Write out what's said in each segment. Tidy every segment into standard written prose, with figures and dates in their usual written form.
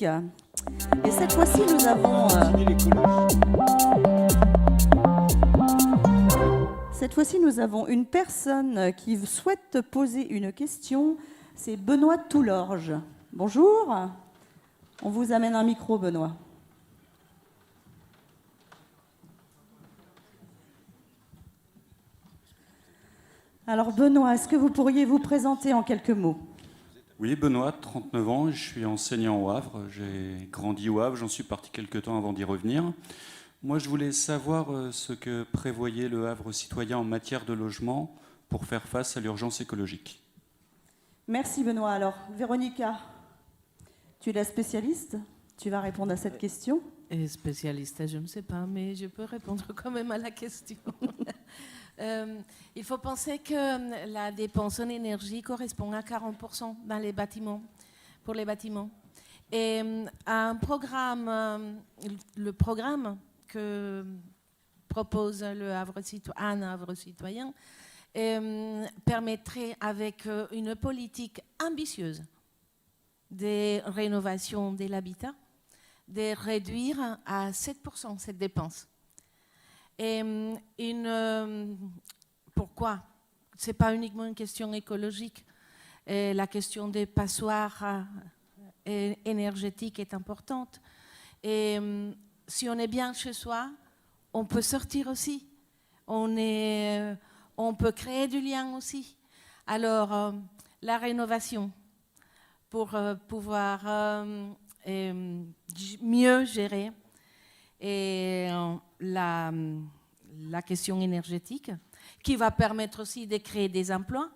Et cette fois-ci, nous avons une personne qui souhaite poser une question. C'est Benoît Toulorge. Bonjour. On vous amène un micro, Benoît. Alors Benoît, est-ce que vous pourriez vous présenter en quelques mots ? Oui, Benoît, 39 ans, je suis enseignant au Havre. J'ai grandi au Havre, j'en suis parti quelques temps avant d'y revenir. Moi, je voulais savoir ce que prévoyait le Havre citoyen en matière de logement pour faire face à l'urgence écologique. Merci Benoît. Alors, Véronica, tu es la spécialiste. Tu vas répondre à cette question. Spécialiste, je ne sais pas, mais je peux répondre quand même à la question. Il faut penser que la dépense en énergie correspond à 40% dans les bâtiments, pour les bâtiments. Et le programme que propose le Havre citoyen permettrait, avec une politique ambitieuse de rénovation de l'habitat, de réduire à 7% cette dépense. Et pourquoi ? Ce n'est pas uniquement une question écologique. Et la question des passoires énergétiques est importante. Et si on est bien chez soi, on peut sortir aussi. On peut créer du lien aussi. Alors, la rénovation, pour pouvoir mieux gérer et la question énergétique, qui va permettre aussi de créer des emplois.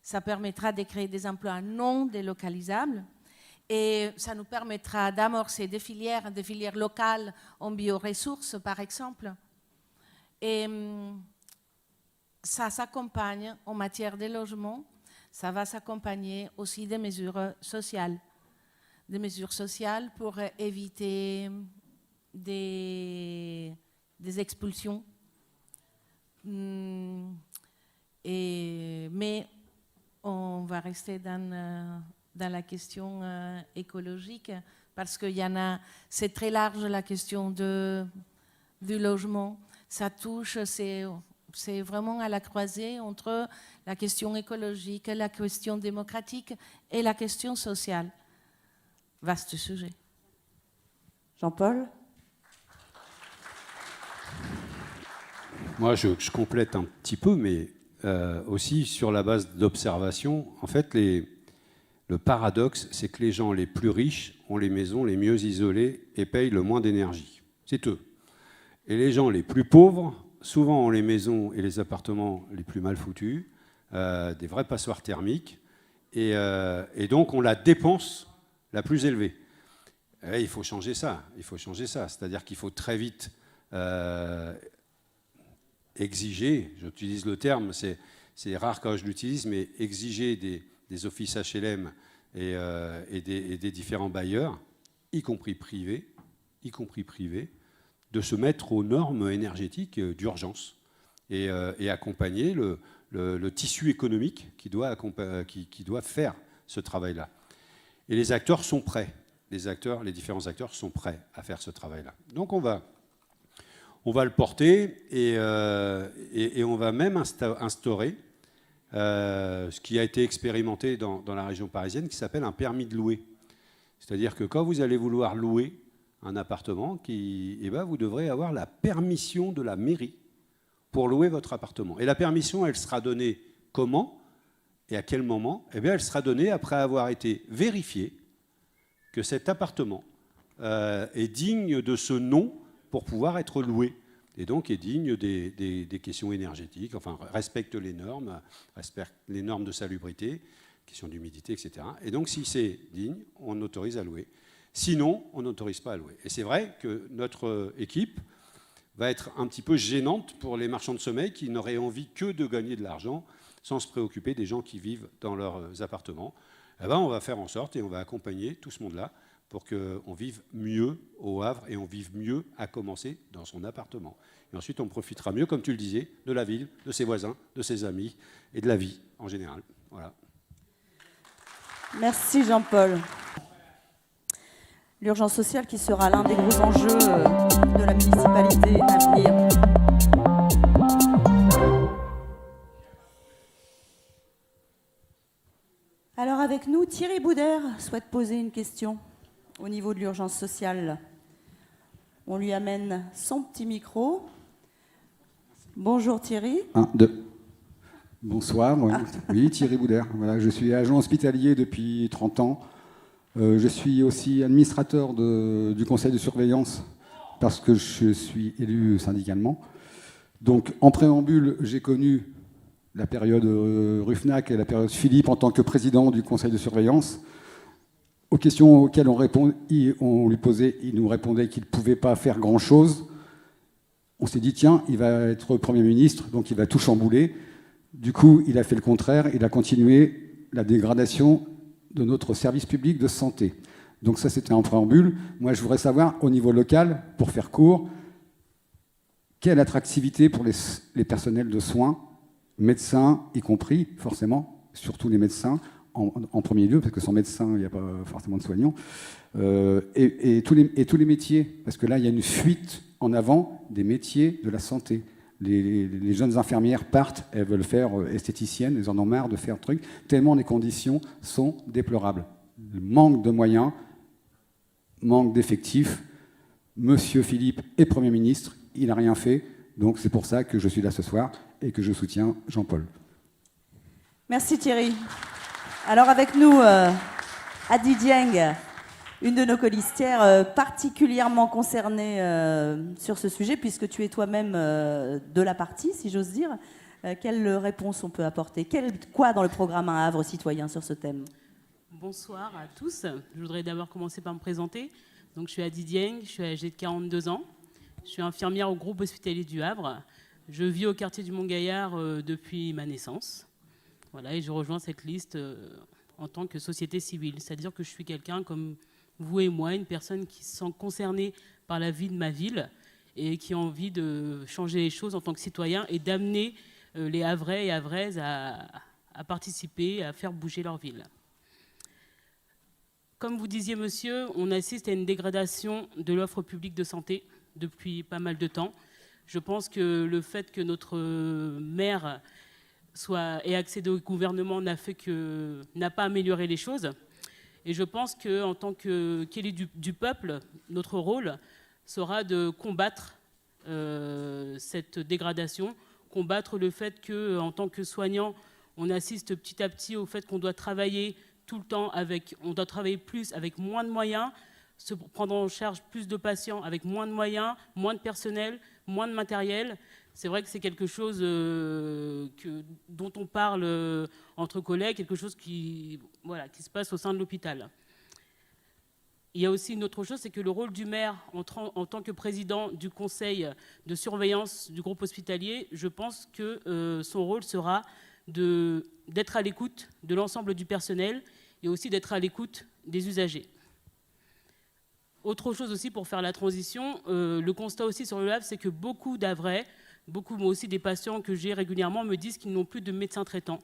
Ça permettra de créer des emplois non délocalisables et ça nous permettra d'amorcer des filières locales en bioressources, par exemple. Et ça s'accompagne en matière de logement, ça va s'accompagner aussi des mesures sociales pour éviter des expulsions. Mais on va rester dans la question écologique parce qu'il y en a, c'est très large la question du logement. Ça touche, c'est vraiment à la croisée entre la question écologique, la question démocratique et la question sociale. Vaste sujet. Jean-Paul ? Moi, je complète un petit peu, mais aussi sur la base d'observation. En fait, le paradoxe, c'est que les gens les plus riches ont les maisons les mieux isolées et payent le moins d'énergie. C'est eux. Et les gens les plus pauvres, souvent ont les maisons et les appartements les plus mal foutus, des vrais passoires thermiques, et donc on la dépense la plus élevée. Et il faut changer ça. C'est-à-dire qu'il faut très vite exiger, j'utilise le terme, c'est rare quand je l'utilise, mais exiger des offices HLM et des différents bailleurs, y compris privés, de se mettre aux normes énergétiques d'urgence et accompagner le tissu économique qui doit faire ce travail-là. Et les acteurs sont prêts. Les différents acteurs sont prêts à faire ce travail-là. Donc on va le porter et on va même instaurer ce qui a été expérimenté dans la région parisienne, qui s'appelle un permis de louer. C'est-à-dire que quand vous allez vouloir louer un appartement, vous devrez avoir la permission de la mairie pour louer votre appartement. Et la permission, elle sera donnée comment et à quel moment ? Elle sera donnée après avoir été vérifié que cet appartement est digne de ce nom pour pouvoir être loué. Et donc est digne des questions énergétiques, enfin respecte les normes de salubrité, questions d'humidité, etc. Et donc si c'est digne, on autorise à louer. Sinon, on n'autorise pas à louer. Et c'est vrai que notre équipe va être un petit peu gênante pour les marchands de sommeil qui n'auraient envie que de gagner de l'argent sans se préoccuper des gens qui vivent dans leurs appartements. On va faire en sorte et on va accompagner tout ce monde-là pour qu'on vive mieux au Havre et on vive mieux à commencer dans son appartement. Et ensuite, on profitera mieux, comme tu le disais, de la ville, de ses voisins, de ses amis et de la vie en général. Voilà. Merci Jean-Paul. L'urgence sociale qui sera l'un des gros enjeux de la municipalité à venir. Alors avec nous, Thierry Boudère souhaite poser une question au niveau de l'urgence sociale. On lui amène son petit micro. Bonjour Thierry. 1, 2. Bonsoir, oui, Thierry Boudère. Voilà, je suis agent hospitalier depuis 30 ans. Je suis aussi administrateur du conseil de surveillance parce que je suis élu syndicalement. Donc en préambule, j'ai connu la période Ruffnac et la période Philippe en tant que président du conseil de surveillance. Aux questions auxquelles on lui posait, il nous répondait qu'il ne pouvait pas faire grand-chose. On s'est dit, tiens, il va être Premier ministre, donc il va tout chambouler. Du coup, il a fait le contraire, il a continué la dégradation de notre service public de santé. Donc ça, c'était en préambule. Moi, je voudrais savoir, au niveau local, pour faire court, quelle attractivité pour les personnels de soins, médecins y compris, forcément, surtout les médecins, en premier lieu, parce que sans médecin, il n'y a pas forcément de soignants, et tous les métiers, parce que là, il y a une fuite en avant des métiers de la santé. Les jeunes infirmières partent, elles veulent faire esthéticienne, elles en ont marre de faire truc, tellement les conditions sont déplorables. Manque de moyens, manque d'effectifs. Monsieur Philippe est Premier ministre, il n'a rien fait, donc c'est pour ça que je suis là ce soir et que je soutiens Jean-Paul. Merci Thierry. Alors avec nous, Adi Dieng, une de nos colistières particulièrement concernée sur ce sujet, puisque tu es toi-même de la partie, si j'ose dire. Quelle réponse on peut apporter? Quoi dans le programme Un Havre citoyen sur ce thème? Bonsoir à tous. Je voudrais d'abord commencer par me présenter. Donc, je suis Adi Dieng, je suis âgée de 42 ans. Je suis infirmière au groupe hospitalier du Havre. Je vis au quartier du Mont-Gaillard depuis ma naissance. Voilà, et je rejoins cette liste en tant que société civile. C'est-à-dire que je suis quelqu'un comme vous et moi, une personne qui se sent concernée par la vie de ma ville et qui a envie de changer les choses en tant que citoyen et d'amener les Havrais et Havraises à participer, à faire bouger leur ville. Comme vous disiez, monsieur, on assiste à une dégradation de l'offre publique de santé depuis pas mal de temps. Je pense que le fait que notre maire ait accédé au gouvernement n'a pas amélioré les choses. Et je pense qu'en tant qu'élu du peuple, notre rôle sera de combattre cette dégradation, combattre le fait qu'en tant que soignant, on assiste petit à petit au fait qu'on doit travailler tout le temps on doit travailler plus avec moins de moyens, se prendre en charge plus de patients avec moins de moyens, moins de personnel, moins de matériel. C'est vrai que c'est quelque chose dont on parle entre collègues, quelque chose qui se passe au sein de l'hôpital. Il y a aussi une autre chose, c'est que le rôle du maire en tant que président du conseil de surveillance du groupe hospitalier, je pense que son rôle sera d'être à l'écoute de l'ensemble du personnel et aussi d'être à l'écoute des usagers. Autre chose aussi pour faire la transition, le constat aussi sur le Havre, c'est que beaucoup d'Havrais, moi aussi des patients que j'ai régulièrement me disent qu'ils n'ont plus de médecin traitant,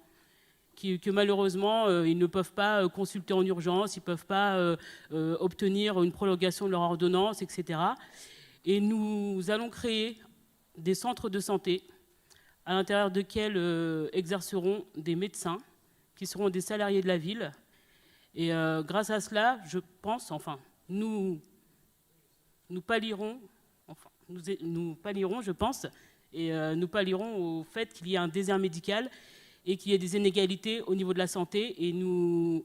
que malheureusement ils ne peuvent pas consulter en urgence, ils ne peuvent pas obtenir une prolongation de leur ordonnance, etc. Et nous allons créer des centres de santé à l'intérieur desquels exerceront des médecins qui seront des salariés de la ville. Et grâce à cela, je pense, nous pallierons, je pense, et nous pallierons au fait qu'il y ait un désert médical et qu'il y ait des inégalités au niveau de la santé. Et nous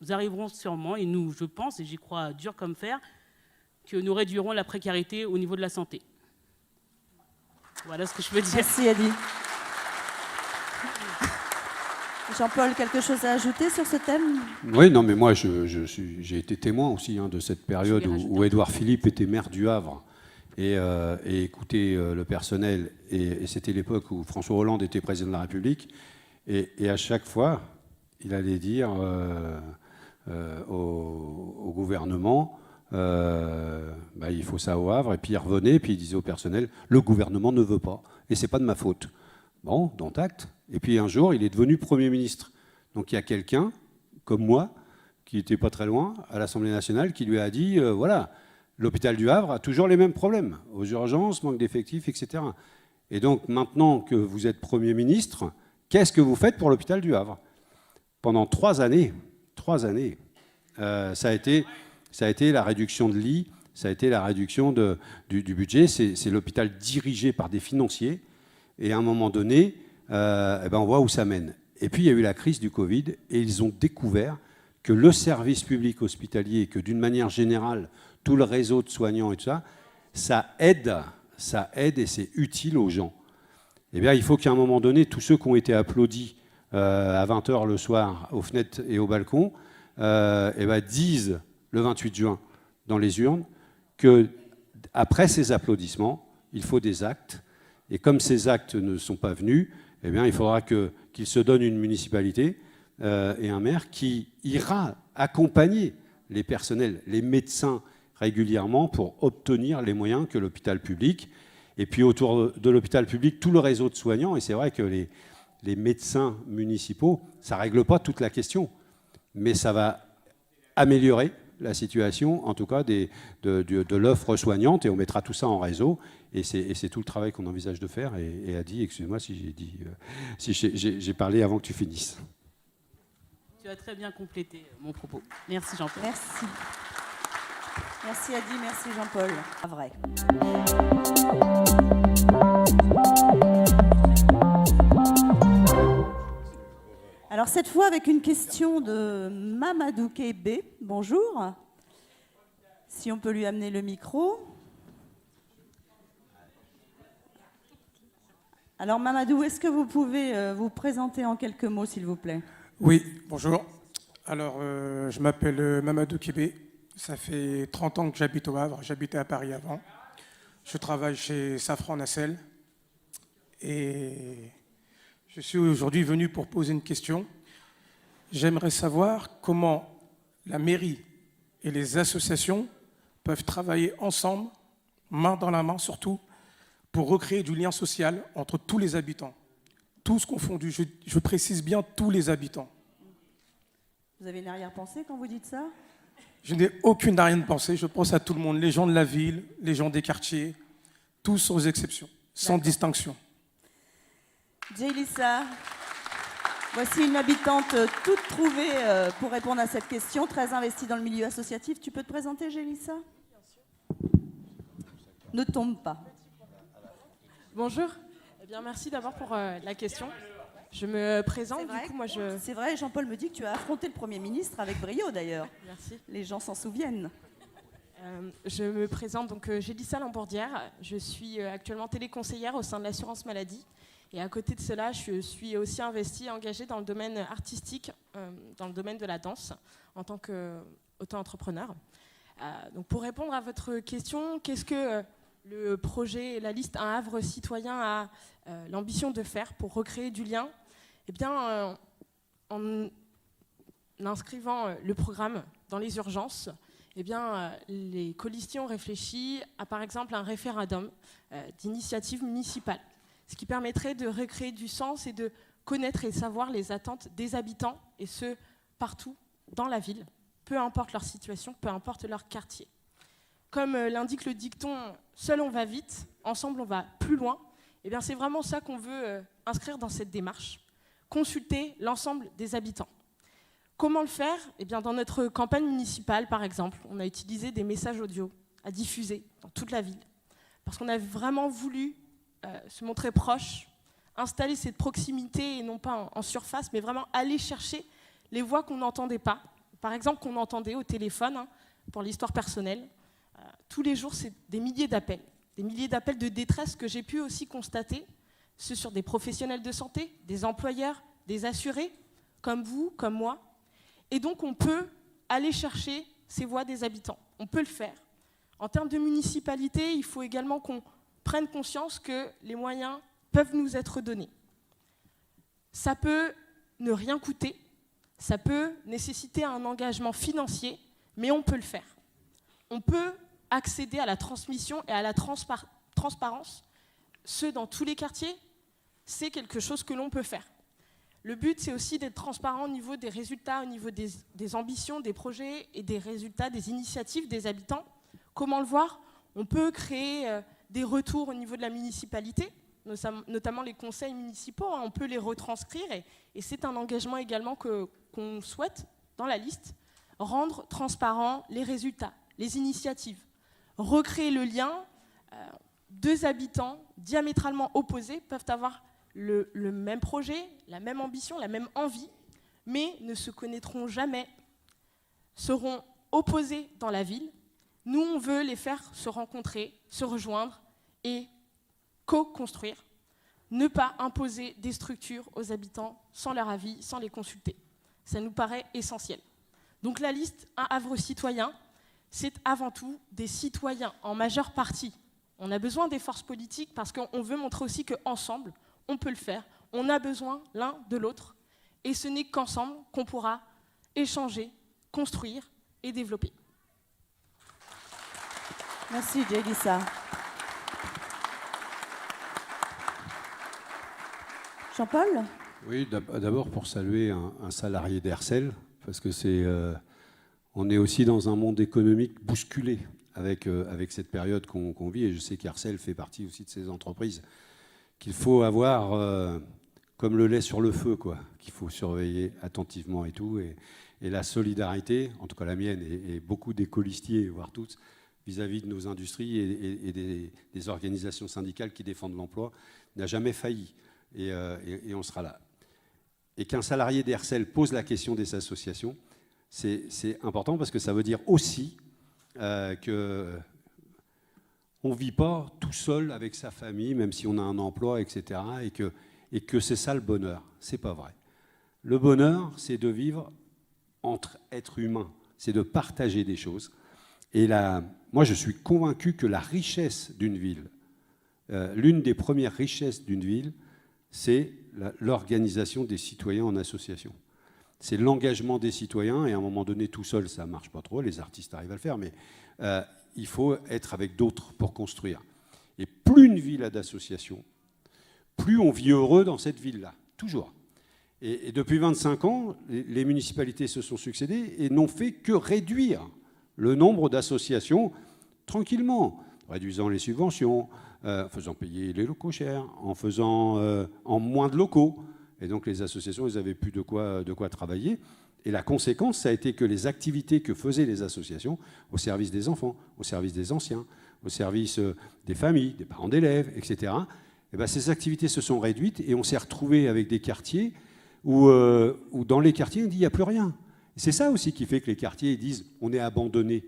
arriverons sûrement, et je pense, et j'y crois dur comme fer, que nous réduirons la précarité au niveau de la santé. Voilà ce que je veux dire. Merci Adi. Jean-Paul, quelque chose à ajouter sur ce thème? Oui, non, mais moi, j'ai été témoin aussi de cette période où Édouard Philippe était maire du Havre et écoutait le personnel. Et c'était l'époque où François Hollande était président de la République. Et à chaque fois, il allait dire au gouvernement, il faut ça au Havre. Et puis il revenait, puis il disait au personnel, le gouvernement ne veut pas. Et c'est pas de ma faute. Bon, dont acte. Et puis un jour, il est devenu Premier ministre. Donc il y a quelqu'un, comme moi, qui n'était pas très loin, à l'Assemblée nationale, qui lui a dit, voilà, l'hôpital du Havre a toujours les mêmes problèmes, aux urgences, manque d'effectifs, etc. Et donc, maintenant que vous êtes Premier ministre, qu'est-ce que vous faites pour l'hôpital du Havre? Pendant 3 années, ça a été la réduction de lits, ça a été la réduction du budget. C'est l'hôpital dirigé par des financiers. Et à un moment donné, on voit où ça mène. Et puis, il y a eu la crise du Covid et ils ont découvert que le service public hospitalier, que d'une manière générale, tout le réseau de soignants et tout ça, ça aide et c'est utile aux gens. Eh bien, il faut qu'à un moment donné, tous ceux qui ont été applaudis à 20h le soir, aux fenêtres et au balcon, disent le 28 juin dans les urnes qu'après ces applaudissements, il faut des actes. Et comme ces actes ne sont pas venus, eh bien, il faudra qu'il se donne une municipalité et un maire qui ira accompagner les personnels, les médecins régulièrement pour obtenir les moyens que l'hôpital public, et puis autour de l'hôpital public, tout le réseau de soignants. Et c'est vrai que les médecins municipaux, ça ne règle pas toute la question, mais ça va améliorer la situation, en tout cas de l'offre soignante, et on mettra tout ça en réseau. Et c'est tout le travail qu'on envisage de faire. Et Adi, excuse-moi si j'ai parlé avant que tu finisses. Tu as très bien complété mon propos. Merci Jean-Paul. Merci. Merci Adi, merci Jean-Paul. Ah, vrai. Alors cette fois avec une question de Mamadou Kébé. Bonjour. Si on peut lui amener le micro. Alors Mamadou, est-ce que vous pouvez vous présenter en quelques mots, s'il vous plaît? Oui, bonjour. Alors, je m'appelle Mamadou Kébé. Ça fait 30 ans que j'habite au Havre. J'habitais à Paris avant. Je travaille chez Safran Nacelle. Et je suis aujourd'hui venu pour poser une question. J'aimerais savoir comment la mairie et les associations peuvent travailler ensemble, main dans la main surtout, pour recréer du lien social entre tous les habitants. Tous confondus, je précise bien tous les habitants. Vous avez une arrière-pensée quand vous dites ça? Je n'ai aucune arrière-pensée, je pense à tout le monde, les gens de la ville, les gens des quartiers, tous sans exception, sans distinction. Jaylissa, voici une habitante toute trouvée pour répondre à cette question, très investie dans le milieu associatif. Tu peux te présenter, Jaylissa? Bien sûr. Ne tombe pas. Bonjour. Eh bien, merci d'abord pour la question. Je me présente, du coup, moi je... C'est vrai, Jean-Paul me dit que tu as affronté le Premier ministre avec brio d'ailleurs. Merci. Les gens s'en souviennent. Je me présente, donc Jaylissa Lambourdière. Je suis actuellement téléconseillère au sein de l'assurance maladie. Et à côté de cela, je suis aussi investie et engagée dans le domaine artistique, dans le domaine de la danse, en tant qu'auto-entrepreneur. Donc pour répondre à votre question, qu'est-ce que le projet, la liste Un Havre citoyen a l'ambition de faire pour recréer du lien? Eh bien, en inscrivant le programme dans les urgences, eh bien, les colistiers ont réfléchi à, par exemple, un référendum d'initiative municipale, ce qui permettrait de recréer du sens et de connaître et savoir les attentes des habitants, et ce, partout dans la ville, peu importe leur situation, peu importe leur quartier. Comme l'indique le dicton « Seul on va vite, ensemble on va plus loin », eh bien c'est vraiment ça qu'on veut inscrire dans cette démarche, consulter l'ensemble des habitants. Comment le faire? Eh bien, dans notre campagne municipale, par exemple, on a utilisé des messages audio à diffuser dans toute la ville, parce qu'on a vraiment voulu se montrer proche, installer cette proximité, et non pas en surface, mais vraiment aller chercher les voix qu'on n'entendait pas. Par exemple, qu'on entendait au téléphone, pour l'histoire personnelle. Tous les jours, c'est des milliers d'appels de détresse que j'ai pu aussi constater, ceux sur des professionnels de santé, des employeurs, des assurés, comme vous, comme moi. Et donc, on peut aller chercher ces voix des habitants. On peut le faire. En termes de municipalité, il faut également qu'on prenne conscience que les moyens peuvent nous être donnés. Ça peut ne rien coûter, ça peut nécessiter un engagement financier, mais on peut le faire. On peut accéder à la transmission et à la transparence, ce dans tous les quartiers, c'est quelque chose que l'on peut faire. Le but, c'est aussi d'être transparent au niveau des résultats, au niveau des ambitions, des projets et des résultats, des initiatives des habitants. Comment le voir? On peut créer des retours au niveau de la municipalité, notamment les conseils municipaux, on peut les retranscrire et c'est un engagement également qu'on souhaite dans la liste, rendre transparents les résultats, les initiatives, recréer le lien. Deux habitants diamétralement opposés peuvent avoir le même projet, la même ambition, la même envie, mais ne se connaîtront jamais, seront opposés dans la ville. Nous, on veut les faire se rencontrer, se rejoindre et co-construire. Ne pas imposer des structures aux habitants sans leur avis, sans les consulter. Ça nous paraît essentiel. Donc la liste Un Havre citoyen, c'est avant tout des citoyens en majeure partie. On a besoin des forces politiques parce qu'on veut montrer aussi qu'ensemble, on peut le faire. On a besoin l'un de l'autre. Et ce n'est qu'ensemble qu'on pourra échanger, construire et développer. Merci, Jélissa. Jean-Paul? Oui, d'abord pour saluer un salarié d'Hersel, parce que on est aussi dans un monde économique bousculé avec cette période qu'on vit, et je sais qu'Hersel fait partie aussi de ces entreprises qu'il faut avoir comme le lait sur le feu, quoi, qu'il faut surveiller attentivement et tout, et la solidarité, en tout cas la mienne, et beaucoup des colistiers, voire tous, vis-à-vis de nos industries et des organisations syndicales qui défendent l'emploi, n'a jamais failli, et on sera là. Et qu'un salarié d'Hersel pose la question des associations, c'est important parce que ça veut dire aussi qu'on ne vit pas tout seul avec sa famille, même si on a un emploi, etc., et que c'est ça le bonheur. C'est pas vrai. Le bonheur, c'est de vivre entre êtres humains, c'est de partager des choses. Et là, moi, je suis convaincu que la richesse d'une ville, l'une des premières richesses d'une ville, c'est l'organisation des citoyens en association. C'est l'engagement des citoyens, et à un moment donné, tout seul, ça ne marche pas trop, les artistes arrivent à le faire, mais il faut être avec d'autres pour construire. Et plus une ville a d'associations, plus on vit heureux dans cette ville-là, toujours. Et depuis 25 ans, les municipalités se sont succédées et n'ont fait que réduire le nombre d'associations tranquillement, réduisant les subventions, en faisant payer les locaux chers, en moins de locaux. Et donc les associations, elles n'avaient plus de quoi travailler. Et la conséquence, ça a été que les activités que faisaient les associations au service des enfants, au service des anciens, au service des familles, des parents d'élèves, etc., et bien ces activités se sont réduites et on s'est retrouvé avec des quartiers où dans les quartiers, on dit il n'y a plus rien. C'est ça aussi qui fait que les quartiers disent on est abandonné.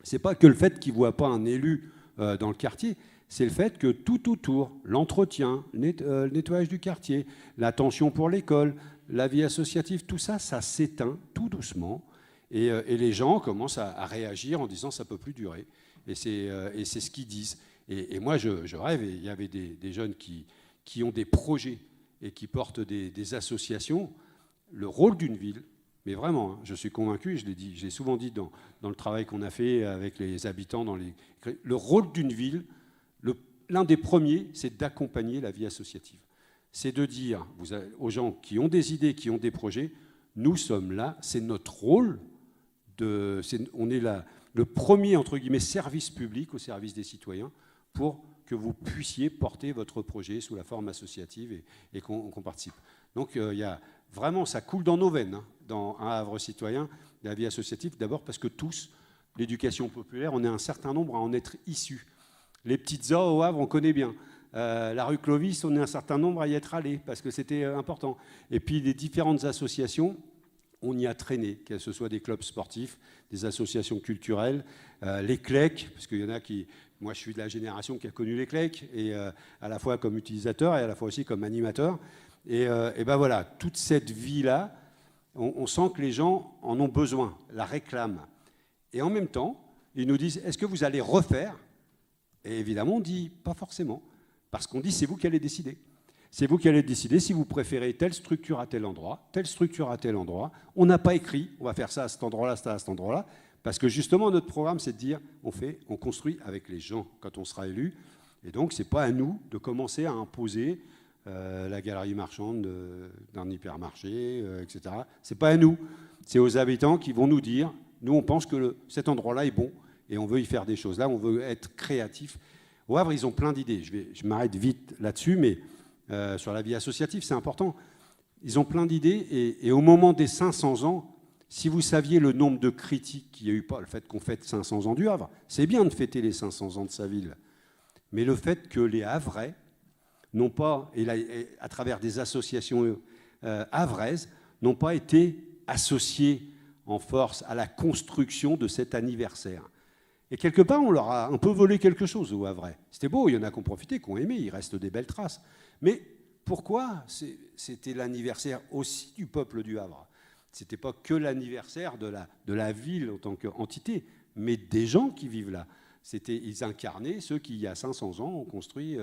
Ce n'est pas que le fait qu'ils ne voient pas un élu dans le quartier, c'est le fait que tout autour, l'entretien, le nettoyage du quartier, l'attention pour l'école, la vie associative, tout ça, ça s'éteint tout doucement. Et les gens commencent à réagir en disant ça ne peut plus durer. Et c'est ce qu'ils disent. Et moi, je rêve, et il y avait des jeunes qui ont des projets et qui portent des associations. Le rôle d'une ville, mais vraiment, hein, je suis convaincu, je l'ai souvent dit dans le travail qu'on a fait avec les habitants, le rôle d'une ville, l'un des premiers, c'est d'accompagner la vie associative. C'est de dire aux gens qui ont des idées, qui ont des projets, nous sommes là, c'est notre rôle, on est là, le premier, entre guillemets, service public au service des citoyens pour que vous puissiez porter votre projet sous la forme associative et qu'on participe. Donc il y a vraiment, ça coule dans nos veines, hein, dans Un Havre citoyen, la vie associative, d'abord parce que tous, l'éducation populaire, on est un certain nombre à en être issus. Les petites oeufs au Havre, on connaît bien. La rue Clovis, on est un certain nombre à y être allés, parce que c'était important. Et puis les différentes associations, on y a traîné, que ce soit des clubs sportifs, des associations culturelles, les CLEC, parce qu'il y en a qui... Moi, je suis de la génération qui a connu les CLEC, et à la fois comme utilisateur et à la fois aussi comme animateur. Et ben voilà, toute cette vie-là, on sent que les gens en ont besoin, la réclament. Et en même temps, ils nous disent, est-ce que vous allez refaire ? Et évidemment, on dit, pas forcément. Parce qu'on dit, c'est vous qui allez décider. C'est vous qui allez décider si vous préférez telle structure à tel endroit, telle structure à tel endroit. On n'a pas écrit, on va faire ça à cet endroit-là, ça à cet endroit-là. Parce que justement, notre programme, c'est de dire, on construit avec les gens quand on sera élu. Et donc, ce n'est pas à nous de commencer à imposer la galerie marchande d'un hypermarché, etc. Ce n'est pas à nous, c'est aux habitants qui vont nous dire, nous on pense que cet endroit-là est bon et on veut y faire des choses. Là, on veut être créatif. Au Havre, ils ont plein d'idées. Je m'arrête vite là-dessus, mais sur la vie associative, c'est important. Ils ont plein d'idées et au moment des 500 ans, si vous saviez le nombre de critiques qu'il y a eu, pas le fait qu'on fête 500 ans du Havre, c'est bien de fêter les 500 ans de sa ville, mais le fait que les Havrais n'ont pas, et à travers des associations havraises, n'ont pas été associés en force à la construction de cet anniversaire. Et quelque part, on leur a un peu volé quelque chose aux Havrais. C'était beau, il y en a qui ont profité, qui ont aimé, il reste des belles traces. Mais pourquoi c'était l'anniversaire aussi du peuple du Havre? Ce n'était pas que l'anniversaire de la ville en tant qu'entité, mais des gens qui vivent là. Ils incarnaient ceux qui, il y a 500 ans, ont construit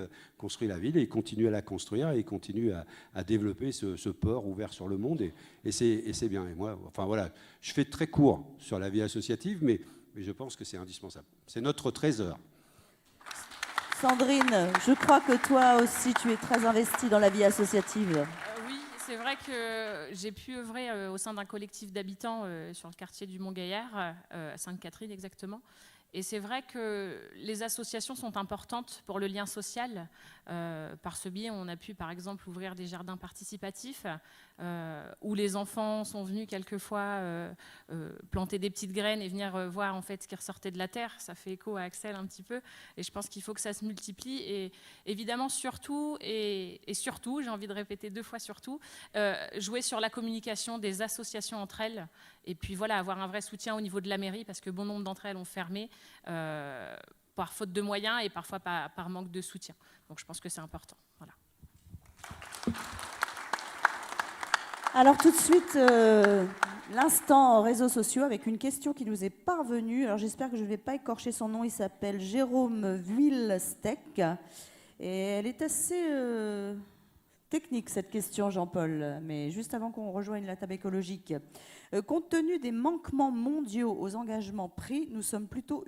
la ville et ils continuent à la construire et ils continuent à développer ce port ouvert sur le monde. Et c'est bien. Et moi, enfin voilà, je fais très court sur la vie associative, mais je pense que c'est indispensable. C'est notre trésor. Sandrine, je crois que toi aussi, tu es très investie dans la vie associative. Oui, c'est vrai que j'ai pu œuvrer au sein d'un collectif d'habitants sur le quartier du Mont-Gaillard, à Sainte-Catherine exactement. Et c'est vrai que les associations sont importantes pour le lien social. Par ce biais, on a pu, par exemple, ouvrir des jardins participatifs où les enfants sont venus quelquefois planter des petites graines et venir voir en fait ce qui ressortait de la terre. Ça fait écho à Axel un petit peu. Et je pense qu'il faut que ça se multiplie. Et évidemment, surtout, et surtout, j'ai envie de répéter 2 fois surtout, jouer sur la communication des associations entre elles. Et puis voilà, avoir un vrai soutien au niveau de la mairie, parce que bon nombre d'entre elles ont fermé par faute de moyens et parfois par manque de soutien. Donc je pense que c'est important. Voilà. Alors tout de suite, l'instant réseaux sociaux avec une question qui nous est parvenue. Alors j'espère que je ne vais pas écorcher son nom. Il s'appelle Jérôme Vuillestec. Et elle est assez technique, cette question, Jean-Paul. Mais juste avant qu'on rejoigne la table écologique. Compte tenu des manquements mondiaux aux engagements pris, nous sommes plutôt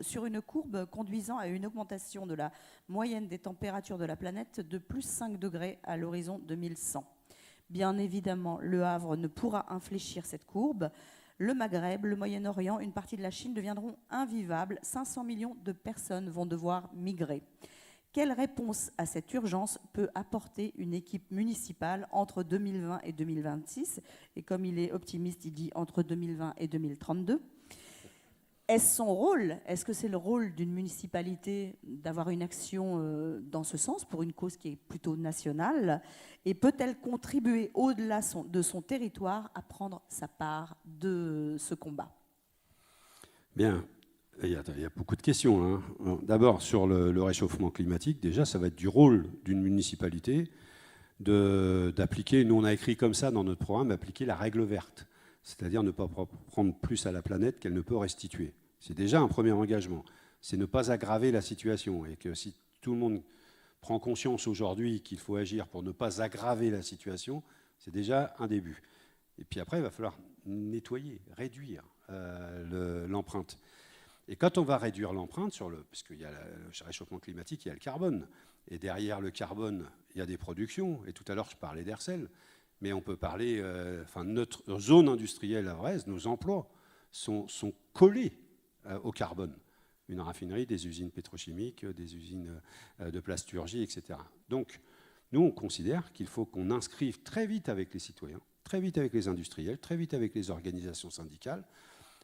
sur une courbe conduisant à une augmentation de la moyenne des températures de la planète de plus 5 degrés à l'horizon 2100. Bien évidemment, le Havre ne pourra infléchir cette courbe. Le Maghreb, le Moyen-Orient, une partie de la Chine deviendront invivables. 500 millions de personnes vont devoir migrer. Quelle réponse à cette urgence peut apporter une équipe municipale entre 2020 et 2026? Et comme il est optimiste, il dit entre 2020 et 2032. Est-ce son rôle? Est-ce que c'est le rôle d'une municipalité d'avoir une action dans ce sens pour une cause qui est plutôt nationale? Et peut-elle contribuer au-delà de son territoire à prendre sa part de ce combat? Bien. Il y a beaucoup de questions. Hein. D'abord, sur le réchauffement climatique, déjà, ça va être du rôle d'une municipalité d'appliquer, nous on a écrit comme ça dans notre programme, appliquer la règle verte, c'est-à-dire ne pas prendre plus à la planète qu'elle ne peut restituer. C'est déjà un premier engagement. C'est ne pas aggraver la situation. Et que si tout le monde prend conscience aujourd'hui qu'il faut agir pour ne pas aggraver la situation, c'est déjà un début. Et puis après, il va falloir nettoyer, réduire l'empreinte. Et quand on va réduire l'empreinte, parce qu'il y a le réchauffement climatique, il y a le carbone. Et derrière le carbone, il y a des productions. Et tout à l'heure, je parlais d'Hersel. Mais on peut parler, notre zone industrielle havraise, nos emplois sont collés au carbone. Une raffinerie, des usines pétrochimiques, des usines de plasturgie, etc. Donc, nous, on considère qu'il faut qu'on inscrive très vite avec les citoyens, très vite avec les industriels, très vite avec les organisations syndicales,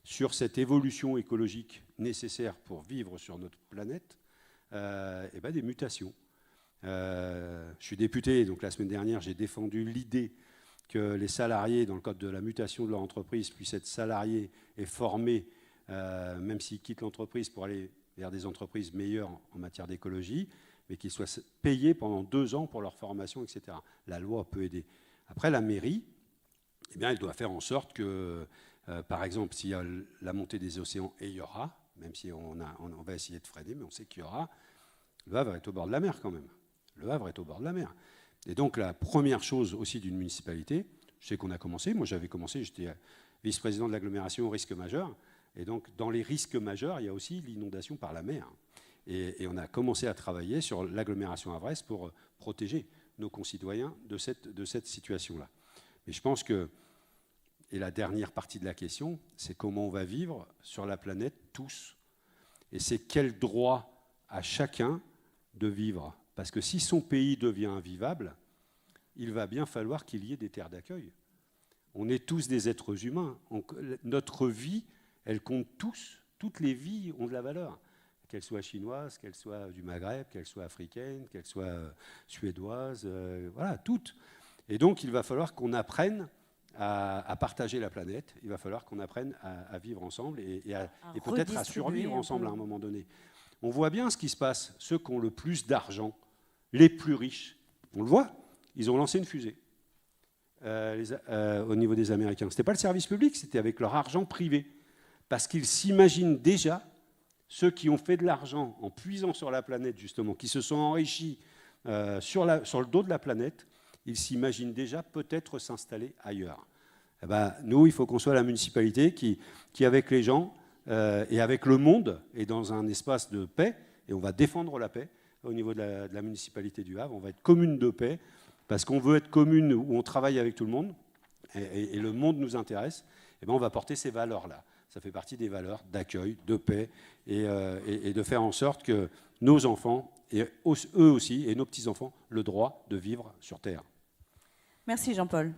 sur cette évolution écologique nécessaire pour vivre sur notre planète, des mutations. Je suis député, donc la semaine dernière, j'ai défendu l'idée que les salariés, dans le cadre de la mutation de leur entreprise, puissent être salariés et formés, même s'ils quittent l'entreprise pour aller vers des entreprises meilleures en matière d'écologie, mais qu'ils soient payés pendant 2 ans pour leur formation, etc. La loi peut aider. Après, la mairie, elle doit faire en sorte que... par exemple, s'il y a la montée des océans, et il y aura, même si on va essayer de freiner, mais on sait qu'il y aura, le Havre est au bord de la mer quand même. Le Havre est au bord de la mer. Et donc la première chose aussi d'une municipalité, je sais qu'on a commencé, moi j'avais commencé, j'étais vice-président de l'agglomération au risque majeur, et donc dans les risques majeurs, il y a aussi l'inondation par la mer. Et on a commencé à travailler sur l'agglomération havraise pour protéger. nos concitoyens de cette situation-là. Mais je pense que, et la dernière partie de la question, c'est comment on va vivre sur la planète tous. Et c'est quel droit à chacun de vivre. Parce que si son pays devient invivable, il va bien falloir qu'il y ait des terres d'accueil. On est tous des êtres humains. Notre vie, elle compte tous. Toutes les vies ont de la valeur. Qu'elles soient chinoises, qu'elles soient du Maghreb, qu'elles soient africaines, qu'elles soient suédoises, voilà, toutes. Et donc, il va falloir qu'on apprenne à partager la planète. Il va falloir qu'on apprenne à vivre ensemble et peut-être à survivre ensemble à un moment donné. On voit bien ce qui se passe. Ceux qui ont le plus d'argent, les plus riches, on le voit, ils ont lancé une fusée au niveau des Américains. Ce n'était pas le service public, c'était avec leur argent privé. Parce qu'ils s'imaginent déjà, ceux qui ont fait de l'argent en puisant sur la planète, justement, qui se sont enrichis sur le dos de la planète, ils s'imaginent déjà peut-être s'installer ailleurs. Eh ben, nous, il faut qu'on soit la municipalité qui avec les gens et avec le monde, est dans un espace de paix, et on va défendre la paix au niveau de la municipalité du Havre. On va être commune de paix, parce qu'on veut être commune où on travaille avec tout le monde, et le monde nous intéresse. Eh ben, on va porter ces valeurs-là. Ça fait partie des valeurs d'accueil, de paix, et de faire en sorte que nos enfants, et eux aussi, et nos petits-enfants, le droit de vivre sur Terre. Merci Jean-Paul.